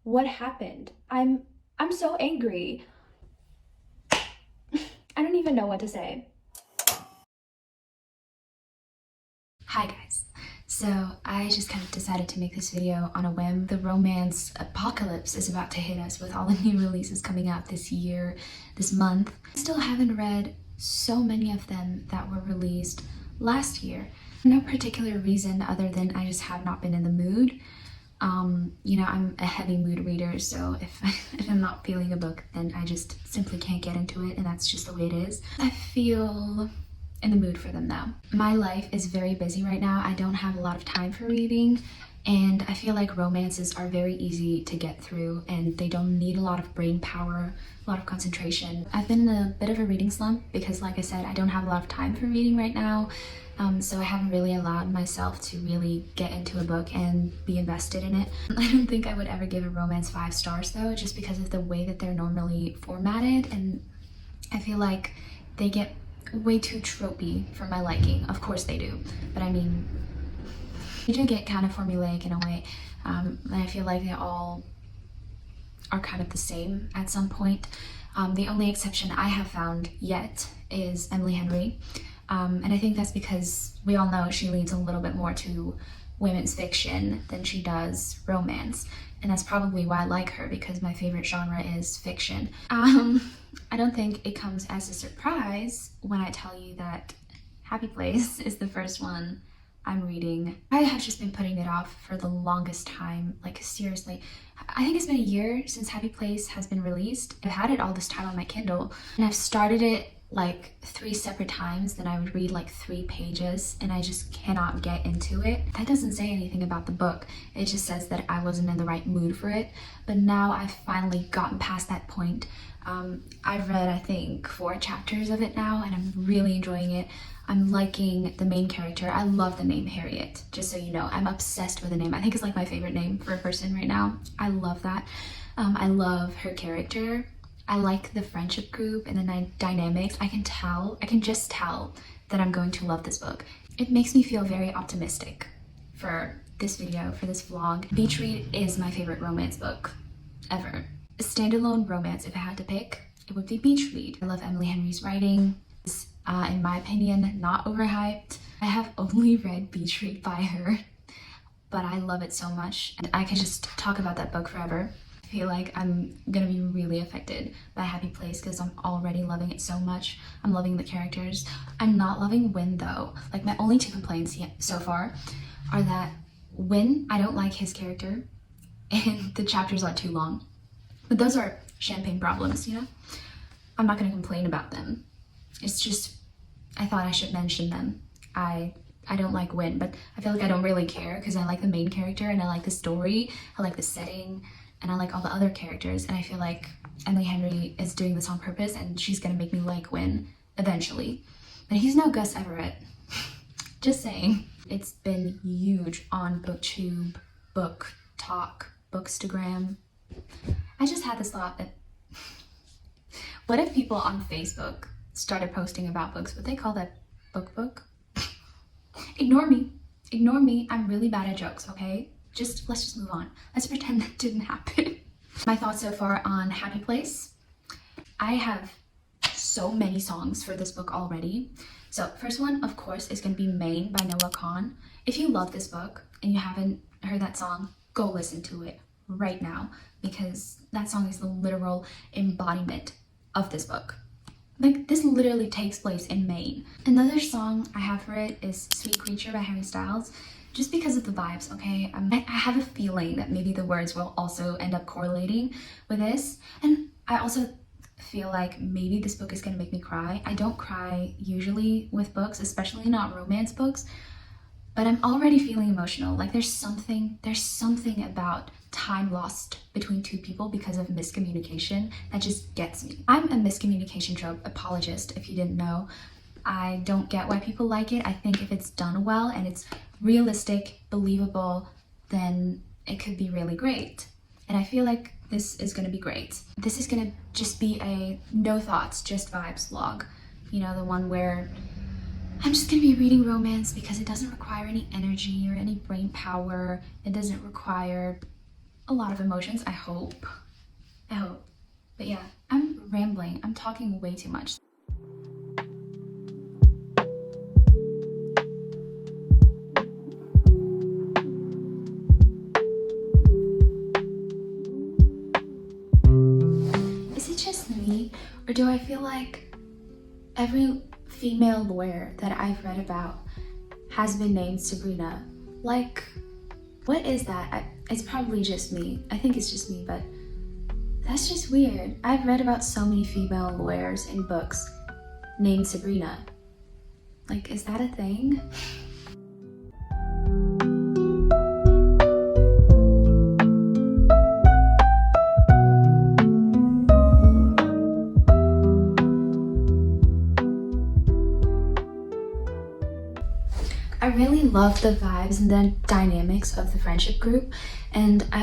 What happened? I'm so angry. I don't even know what to say. Hi guys. So I just kind of decided to make this video on a whim. The romance apocalypse is about to hit us with all the new releases coming out this year, this month. I still haven't read so many of them that were released last year. No particular reason other than I just have not been in the mood. I'm a heavy mood reader, so if I'm not feeling a book, then I just simply can't get into it, and that's just the way it is. I feel in the mood for them now. My life is very busy right now. I don't have a lot of time for reading, and I feel like romances are very easy to get through, and they don't need a lot of brain power, a lot of concentration. I've been in a bit of a reading slump because, like I said, I don't have a lot of time for reading right now. So I haven't really allowed myself to really get into a book and be invested in it. I don't think I would ever give a romance 5 stars though, just because of the way that they're normally formatted, and I feel like they get way too tropey for my liking. Of course they do, but I mean, they do get kind of formulaic in a way, and I feel like they all are kind of the same at some point. The only exception I have found yet is Emily Henry. And I think that's because we all know she leans a little bit more to women's fiction than she does romance. And that's probably why I like her, because my favorite genre is fiction. I don't think it comes as a surprise when I tell you that Happy Place is the first one I'm reading. I have just been putting it off for the longest time, like seriously. I think it's been a year since Happy Place has been released. I've had it all this time on my Kindle, and I've started it like 3 separate times. Then I would read like 3 pages and I just cannot get into it. That doesn't say anything about the book. It just says that I wasn't in the right mood for it. But now I've finally gotten past that point. I've read, I think, 4 chapters of it now, and I'm really enjoying it. I'm liking the main character. I love the name Harriet, just so you know. I'm obsessed with the name. I think it's like my favorite name for a person right now. I love that. I love her character. I like the friendship group and the dynamics. I can just tell that I'm going to love this book. It makes me feel very optimistic for this video, for this vlog. Beach Read is my favorite romance book ever. A standalone romance, if I had to pick, it would be Beach Read. I love Emily Henry's writing. It's, in my opinion, not overhyped. I have only read Beach Read by her, but I love it so much. And I could just talk about that book forever. I feel like I'm gonna be really affected by Happy Place because I'm already loving it so much. I'm loving the characters. I'm not loving Win though. Like, my only 2 complaints so far are that Win, I don't like his character, and the chapters are too long. But those are champagne problems, you know? I'm not gonna complain about them. It's just, I thought I should mention them. I don't like Win, but I feel like I don't really care because I like the main character and I like the story, I like the setting, and I like all the other characters, and I feel like Emily Henry is doing this on purpose and she's gonna make me like Win eventually. But he's no Gus Everett. Just saying. It's been huge on BookTube, Book Talk, Bookstagram. I just had this thought that what if people on Facebook started posting about books? Would they call that book? Ignore me. Ignore me. I'm really bad at jokes, okay? Let's just move on. Let's pretend that didn't happen. My thoughts so far on Happy Place. I have so many songs for this book already. So first one, of course, is going to be Maine by Noah Kahan. If you love this book and you haven't heard that song, go listen to it right now, because that song is the literal embodiment of this book. Like, this literally takes place in Maine. Another song I have for it is Sweet Creature by Harry Styles, just because of the vibes, okay? I have a feeling that maybe the words will also end up correlating with this. And I also feel like maybe this book is gonna make me cry. I don't cry usually with books, especially not romance books, but I'm already feeling emotional. Like, there's something about time lost between 2 people because of miscommunication that just gets me. I'm a miscommunication trope apologist, if you didn't know. I don't get why people like it. I think if it's done well and it's realistic, believable, then it could be really great. And I feel like this is gonna be great. This is gonna just be a no thoughts, just vibes vlog. You know, the one where I'm just gonna be reading romance because it doesn't require any energy or any brain power. It doesn't require a lot of emotions, I hope. But yeah, I'm rambling. I'm talking way too much. Is it just me, or do I feel like every female lawyer that I've read about has been named Sabrina? Like, what is that? It's probably just me. I think it's just me, but that's just weird. I've read about so many female lawyers in books named Sabrina. Like, is that a thing? I really love the vibes and the dynamics of the friendship group, and I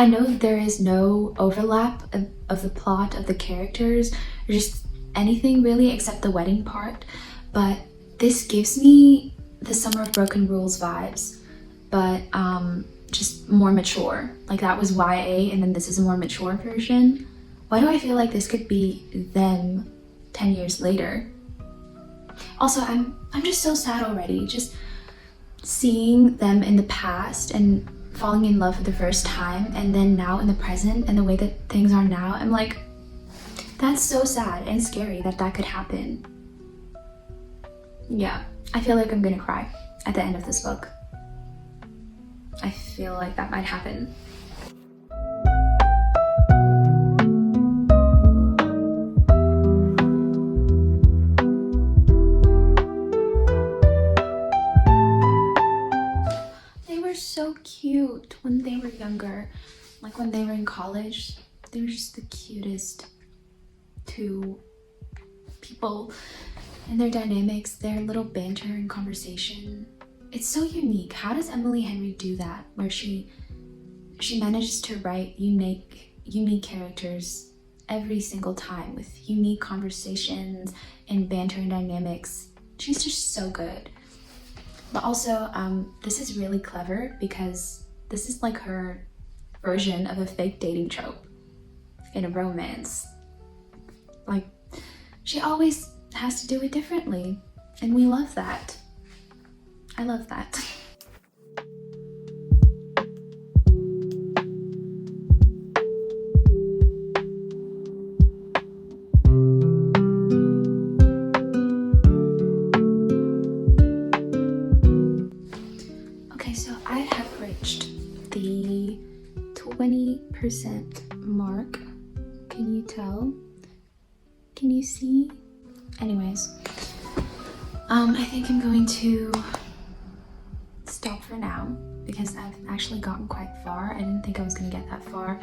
know that there is no overlap of the plot of the characters or just anything really except the wedding part, but this gives me the Summer of Broken Rules vibes, but just more mature. Like, that was YA and then this is a more mature version. Why do I feel like this could be them 10 years later? Also, I'm just so sad already, just seeing them in the past and falling in love for the first time, and then now in the present and the way that things are now. I'm like, that's so sad and scary that that could happen. Yeah, I feel like I'm gonna cry at the end of this book. I feel like that might happen. So cute when they were younger, like when they were in college. They were just the cutest two people, and their dynamics, their little banter and conversation. It's so unique. How does Emily Henry do that, where she manages to write unique characters every single time with unique conversations and banter and dynamics? She's just so good. But also, this is really clever because this is like her version of a fake dating trope in a romance. Like, she always has to do it differently, and we love that. I love that. So I have reached the 20% mark. Can you tell? Can you see? Anyways, I think I'm going to stop for now because I've actually gotten quite far. I didn't think I was going to get that far,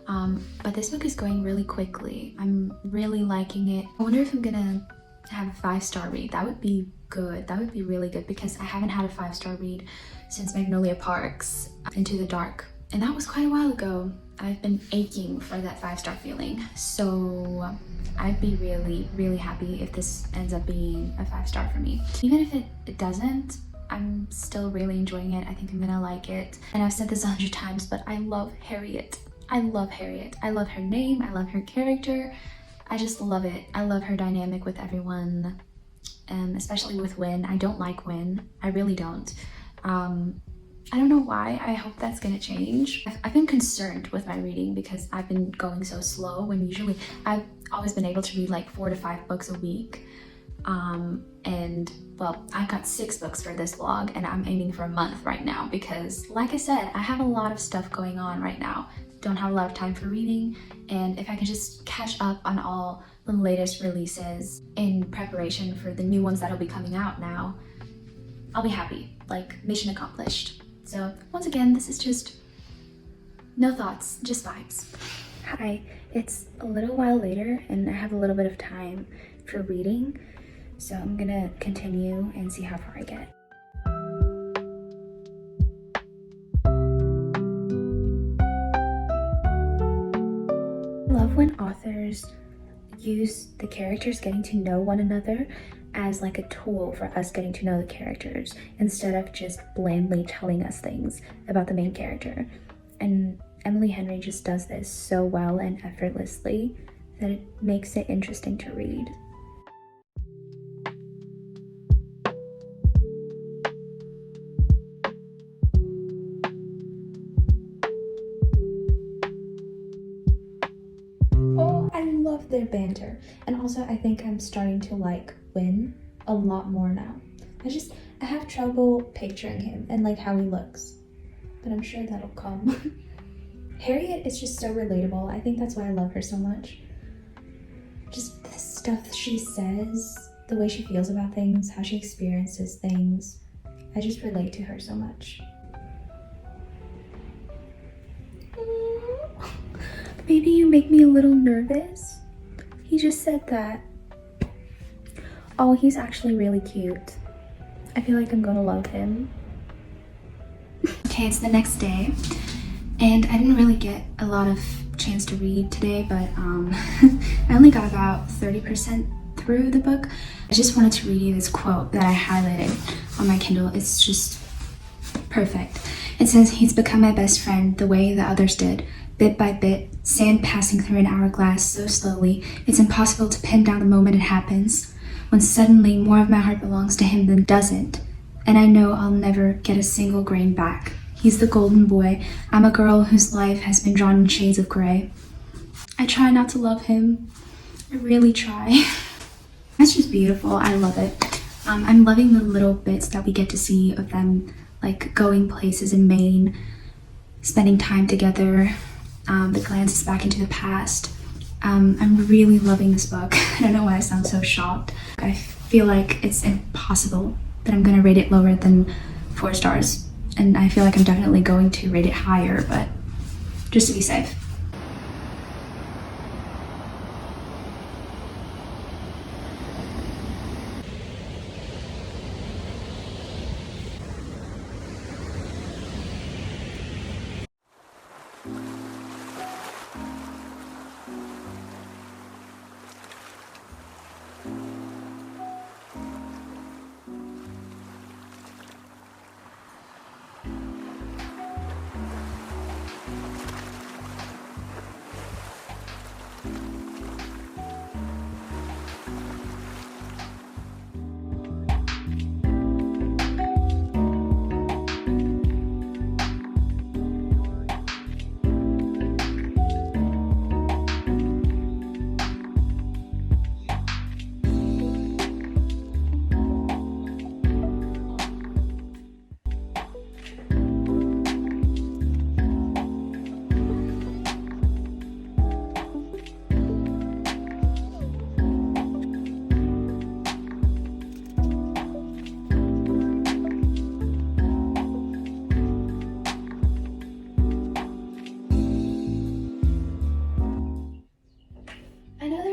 but this book is going really quickly. I'm really liking it. I wonder if I'm gonna have a 5-star read. That would be good. That would be really good because I haven't had a 5-star read since Magnolia Park's Into the Dark, and that was quite a while ago. I've been aching for that 5-star feeling, so I'd be really happy if this ends up being a 5-star for me. Even if it doesn't, I'm still really enjoying it. I think I'm gonna like it, and I've said this 100 times, but I love Harriet. I love Harriet. I love her name. I love her character. I just love it. I love her dynamic with everyone, especially with Wynn. I don't like Wynn. I really don't. I don't know why. I hope that's gonna change. I've been concerned with my reading because I've been going so slow when usually I've always been able to read like 4 to 5 books a week. And well, I've got 6 books for this vlog and I'm aiming for a month right now because, like I said, I have a lot of stuff going on right now. Don't have a lot of time for reading, and if I can just catch up on all the latest releases in preparation for the new ones that'll be coming out now, I'll be happy. Like, mission accomplished. So once again, this is just no thoughts, just vibes. Hi, it's a little while later and I have a little bit of time for reading, so I'm gonna continue and see how far I get. I love when authors use the characters getting to know one another as like a tool for us getting to know the characters instead of just blandly telling us things about the main character. and Emily Henry just does this so well and effortlessly that it makes it interesting to read. Oh, I love their banter. And also I think I'm starting to like Win a lot more now. I have trouble picturing him and like how he looks, but I'm sure that'll come. Harriet is just so relatable. I think that's why I love her so much. Just the stuff she says, the way she feels about things, how she experiences things. I just relate to her so much. Maybe you make me a little nervous. He just said that. Oh, he's actually really cute. I feel like I'm gonna love him. Okay, it's the next day, and I didn't really get a lot of chance to read today, but I only got about 30% through the book. I just wanted to read you this quote that I highlighted on my Kindle. It's just perfect. It says, "He's become my best friend the way the others did. Bit by bit, sand passing through an hourglass so slowly, it's impossible to pin down the moment it happens, when suddenly more of my heart belongs to him than doesn't. And I know I'll never get a single grain back. He's the golden boy. I'm a girl whose life has been drawn in shades of gray. I try not to love him. I really try." That's just beautiful. I love it. I'm loving the little bits that we get to see of them, like going places in Maine, spending time together, the glances back into the past. I'm really loving this book. I don't know why I sound so shocked. I feel like it's impossible that I'm gonna rate it lower than 4 stars. And I feel like I'm definitely going to rate it higher, but just to be safe.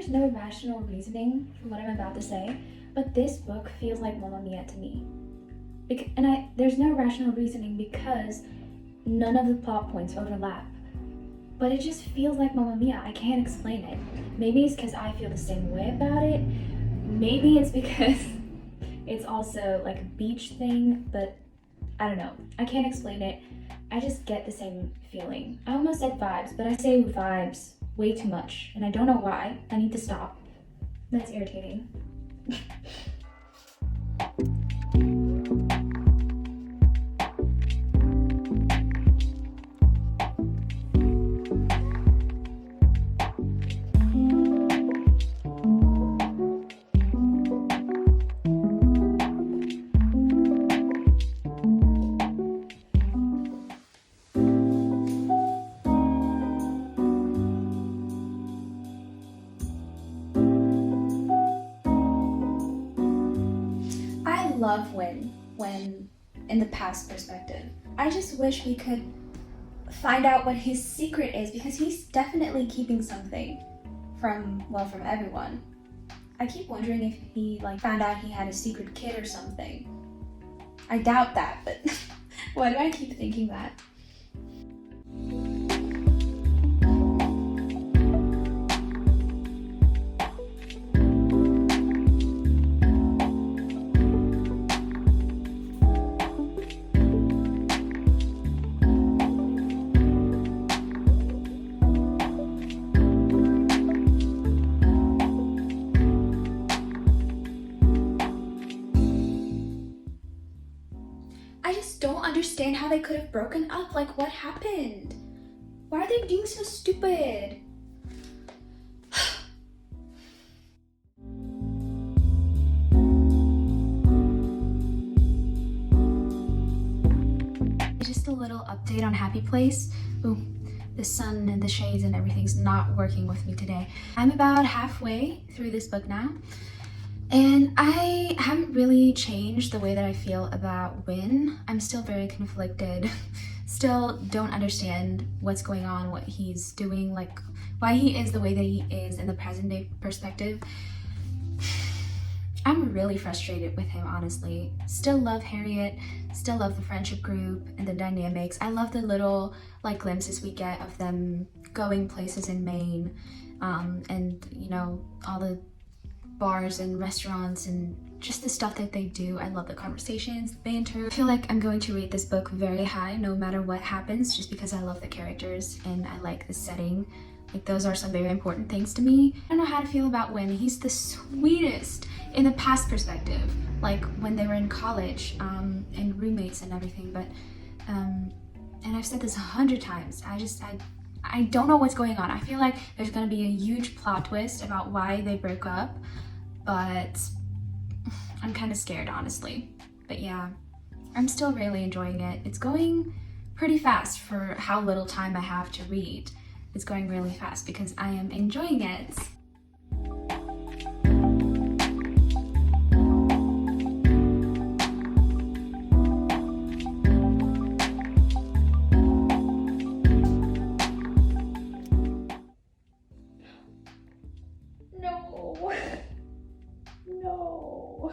No rational reasoning for what I'm about to say, but this book feels like Mamma Mia to me. There's no rational reasoning because none of the plot points overlap. But it just feels like Mamma Mia. I can't explain it. Maybe it's because I feel the same way about it. Maybe it's because it's also like a beach thing, but I don't know. I can't explain it. I just get the same feeling. I almost said vibes, but I say vibes way too much, and I don't know why. I need to stop. That's irritating. Love when in the past perspective. I just wish we could find out what his secret is, because he's definitely keeping something from everyone. I keep wondering if he found out he had a secret kid or something. I doubt that, but why do I keep thinking that? they could have broken up. Like, what happened? Why are they being so stupid? Just a little update on Happy Place. Ooh, the sun and the shades and everything's not working with me today. I'm about halfway through this book now, and I haven't really changed the way that I feel about Win. I'm still very conflicted. Still don't understand what's going on, what he's doing, like why he is the way that he is in the present day perspective. I'm really frustrated with him, honestly. Still love Harriet, still love the friendship group and the dynamics. I love the little like glimpses we get of them going places in Maine, and you know, all the bars and restaurants and just the stuff that they do. I love the conversations, the banter. I feel like I'm going to rate this book very high no matter what happens, just because I love the characters and I like the setting. Like, those are some very important things to me. I don't know how to feel about Win. He's the sweetest in the past perspective, like when they were in college, and roommates and everything, but and I've said this 100 times, I don't know what's going on. I feel like there's gonna be a huge plot twist about why they broke up, but I'm kind of scared, honestly. But yeah, I'm still really enjoying it. It's going pretty fast for how little time I have to read. It's going really fast because I am enjoying it. No. No.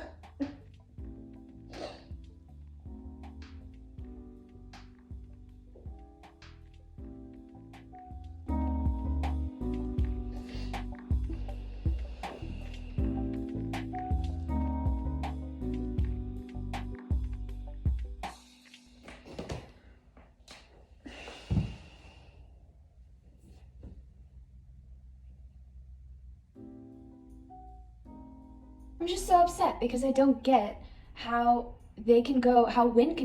I'm just so upset because I don't get how Win can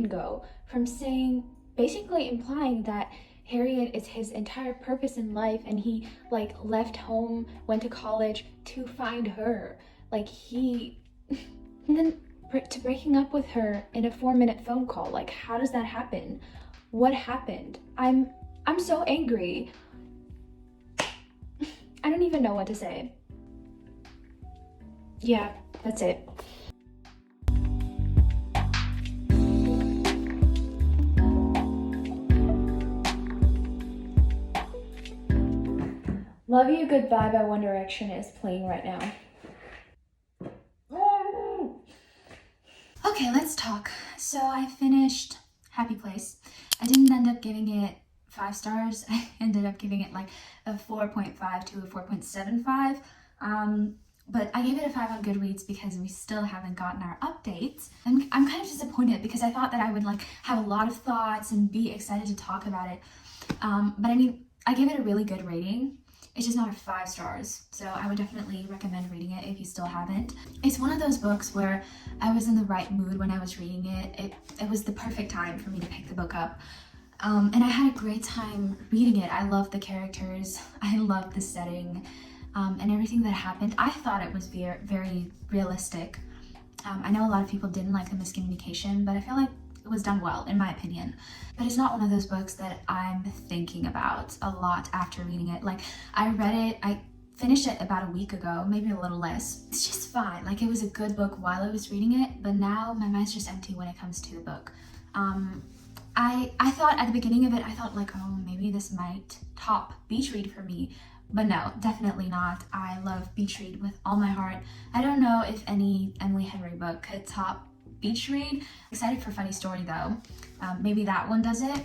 go from saying, basically implying that Harriet is his entire purpose in life and he like left home, went to college to find her. Like and then to breaking up with her in a 4-minute phone call. Like, how does that happen? What happened? I'm so angry. I don't even know what to say. Yeah, that's it. Love You Goodbye by One Direction is playing right now. Okay, let's talk. So I finished Happy Place. I didn't end up giving it 5 stars. I ended up giving it like a 4.5 to a 4.75. But I gave it a 5 on Goodreads because we still haven't gotten our updates. I'm kind of disappointed because I thought that I would like have a lot of thoughts and be excited to talk about it. But I mean, I gave it a really good rating. It's just not a 5 stars. So I would definitely recommend reading it if you still haven't. It's one of those books where I was in the right mood when I was reading it. It was the perfect time for me to pick the book up. And I had a great time reading it. I loved the characters. I loved the setting. And everything that happened. I thought it was very, very realistic. I know a lot of people didn't like the miscommunication, but I feel like it was done well, in my opinion. But it's not one of those books that I'm thinking about a lot after reading it. Like, I finished it about a week ago, maybe a little less. It's just fine. Like, it was a good book while I was reading it, but now my mind's just empty when it comes to the book. I thought at the beginning of it, I thought like, oh, maybe this might top beach read for me. But no, definitely not. I love beach read with all my heart. I don't know if any Emily Henry book could top beach read. Excited for Funny Story though. Maybe that one does it,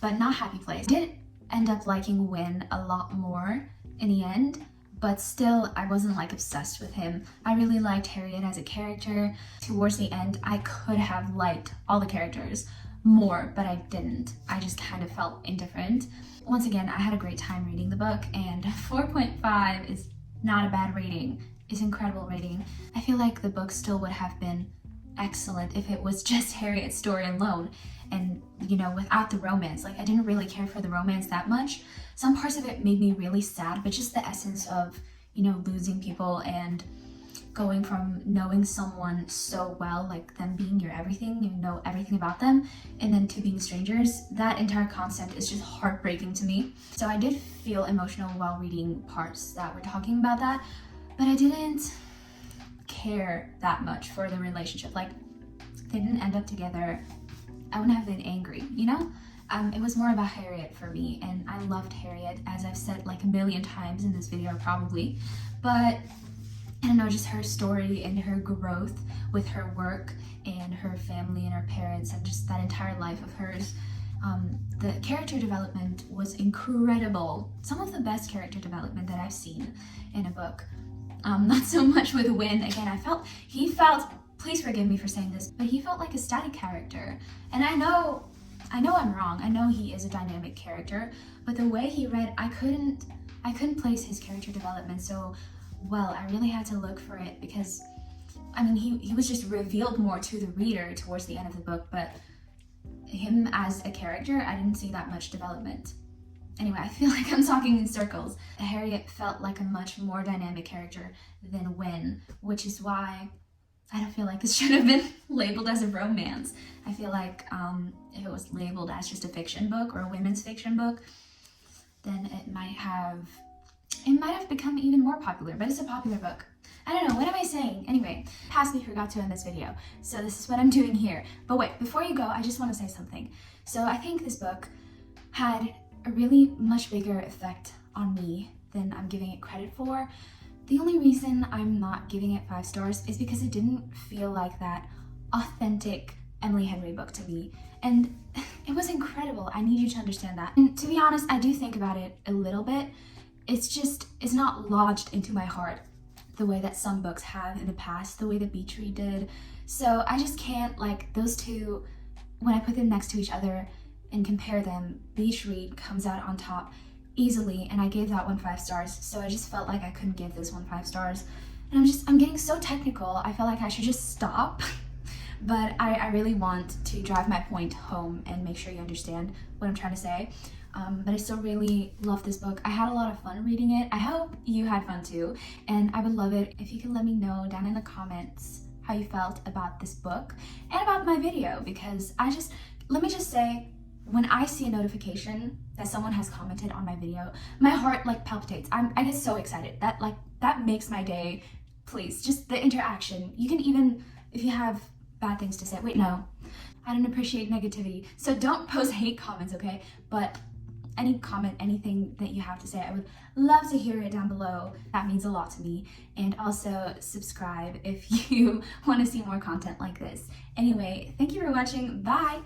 but not Happy Place. I did end up liking Win a lot more in the end, but still I wasn't like obsessed with him. I really liked Harriet as a character. Towards the end, I could have liked all the characters more, but I didn't. I just kind of felt indifferent. Once again, I had a great time reading the book, and 4.5 is not a bad rating. It's an incredible rating. I feel like the book still would have been excellent if it was just Harriet's story alone and, you know, without the romance. Like, I didn't really care for the romance that much. Some parts of it made me really sad, but just the essence of, you know, losing people and going from knowing someone so well, like them being your everything, you know everything about them, and then to being strangers, that entire concept is just heartbreaking to me. So I did feel emotional while reading parts that were talking about that, but I didn't care that much for the relationship. Like, they didn't end up together, I wouldn't have been angry, you know? It was more about Harriet for me, and I loved Harriet, as I've said like a million times in this video probably, but I don't know, just her story and her growth with her work and her family and her parents and just that entire life of hers. The character development was incredible. Some of the best character development that I've seen in a book. Not so much with Win. Again, he felt, please forgive me for saying this, but he felt like a static character. And I know I'm wrong. I know he is a dynamic character, but the way he read, I couldn't place his character development so well. I really had to look for it because, I mean, he was just revealed more to the reader towards the end of the book, but him as a character, I didn't see that much development. Anyway, I feel like I'm talking in circles. Harriet felt like a much more dynamic character than Win, which is why I don't feel like this should have been labeled as a romance. I feel like if it was labeled as just a fiction book or a women's fiction book, then it might have become even more popular, but it's a popular book. I don't know, what am I saying? Anyway, past me forgot to end this video, so this is what I'm doing here. But wait, before you go, I just want to say something. So I think this book had a really much bigger effect on me than I'm giving it credit for. The only reason I'm not giving it 5 stars is because it didn't feel like that authentic Emily Henry book to me. And it was incredible. I need you to understand that. And to be honest, I do think about it a little bit. It's not lodged into my heart the way that some books have in the past, the way that Beach Read did. So I just can't, like, those two, when I put them next to each other and compare them, Beach Read comes out on top easily, and I gave that one 5 stars, so I just felt like I couldn't give this one 5 stars. And I'm getting so technical, I feel like I should just stop. But I really want to drive my point home and make sure you understand what I'm trying to say. But I still really love this book. I had a lot of fun reading it. I hope you had fun too. And I would love it if you could let me know down in the comments how you felt about this book and about my video, because let me just say, when I see a notification that someone has commented on my video, my heart like palpitates. I get so excited. That makes my day. Please, just the interaction. You can even, if you have bad things to say, wait, no, I don't appreciate negativity. So don't post hate comments, okay? But any comment, anything that you have to say, I would love to hear it down below. That means a lot to me. And also subscribe if you want to see more content like this. Anyway, thank you for watching. Bye.